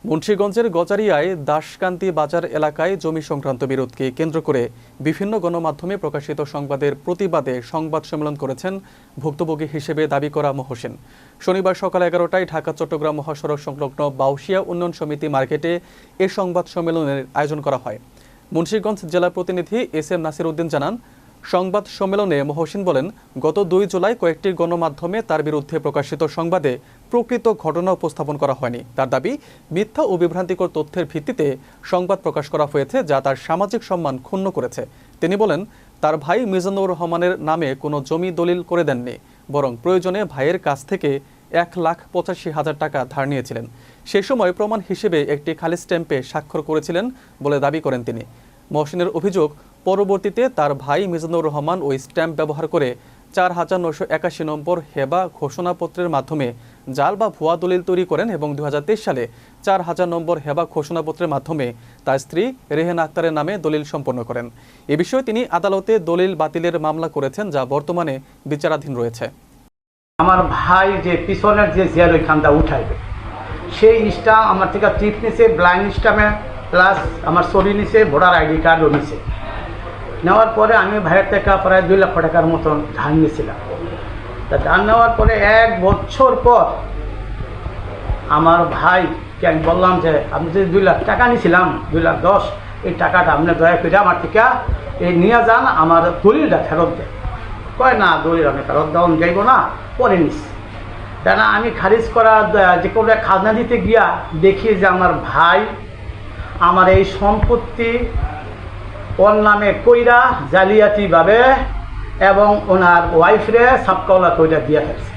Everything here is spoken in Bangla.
মুন্সিগঞ্জের গজারিয়ায় দাসকান্তি বাজার এলাকায় জমি সংক্রান্ত বিরোধকে কেন্দ্র করে বিভিন্ন গণমাধ্যমে প্রকাশিত সংবাদের প্রতিবাদে সংবাদ সম্মেলন করেছেন ভুক্তভোগী হিসেবে দাবি করা মহসিন। শনিবার সকাল 11টায় ঢাকা-চট্টগ্রাম মহাসড়ক সংলগ্ন বাউশিয়া উন্নয়ন সমিতি মার্কেটে এ সংবাদ সম্মেলনের আয়োজন করা হয়। মুন্সিগঞ্জ জেলা প্রতিনিধি এস.এম. নাসির উদ্দিন জানান, সংবাদ সম্মেলনে মহসিন বলেন, গত 2 জুলাই কয়েকটি গণমাধ্যমে তার বিরুদ্ধে প্রকাশিত সংবাদে প্রকৃত ঘটনা উপস্থাপন করা হয়নি। তার দাবি, মিথ্যা ও বিভ্রান্তিকর তথ্যের ভিত্তিতে সংবাদ প্রকাশ করা হয়েছে, যা তার সামাজিক সম্মান ক্ষুণ্ণ করেছে। তিনি বলেন, তার ভাই মিজানুর রহমানের নামে কোনো জমি দলিল করে দেননি, বরং প্রয়োজনে ভাইয়ের কাছ থেকে 1,85,000 টাকা ধার নিয়েছিলেন। সে সময় প্রমাণ হিসেবে একটি খালি স্ট্যাম্পে স্বাক্ষর করেছিলেন বলে দাবি করেন তিনি। মহসিনের অভিযোগ, পরবর্তীতে তার ভাই মিজানুর রহমান ওই স্ট্যাম্প ব্যবহার করে 4,981 নম্বর হেবা ঘোষণাপত্রের মাধ্যমে জাল বা ভুয়া দলিল তৈরি করেন এবং 2023 সালে 4,000 নম্বর হেবা ঘোষণাপত্রের মাধ্যমে তার স্ত্রী রেহেনা আক্তারের নামে দলিল সম্পন্ন করেন। এ বিষয়ে তিনি আদালতে দলিল বাতিলের মামলা করেছেন, যা বর্তমানে বিচারাধীন রয়েছে। আমার ভাই যে পিছনের যে চেয়ার ওইখানটা উঠাইবে, সেই স্টাম্প আমার থেকে টিপ নিছে, ব্লাইন্ড স্টাম্পে প্লাস আমার ছবি নিছে, ভোটার আইডি কার্ডও নিছে। নেওয়ার পরে আমি ভাইয়ের থেকে প্রায় 2 লক্ষ টাকার মতন ধার নিয়েছিলাম। তা ধার নেওয়ার পরে 1 বছর পর আমার ভাইকে আমি বললাম যে আপনি যে 2 লাখ টাকা নিয়েছিলাম, 2,10,000, এই টাকাটা আপনি দয়া করে আমার থেকে এই নিয়ে যান, আমার দলিলটা ফেরত দেন। কয় না, দলিল আমি ফেরত দেওয়া যাইব না, পরে নিস। কেন আমি খারিজ করা যে কোনো খাজনা দিতে গিয়া দেখি যে আমার ভাই আমার এই সম্পত্তি ওর নামে কইরা জালিয়াতিভাবে এবং ওনার ওয়াইফরে সাবকাওলা কইরা দিয়ে ফেলছে।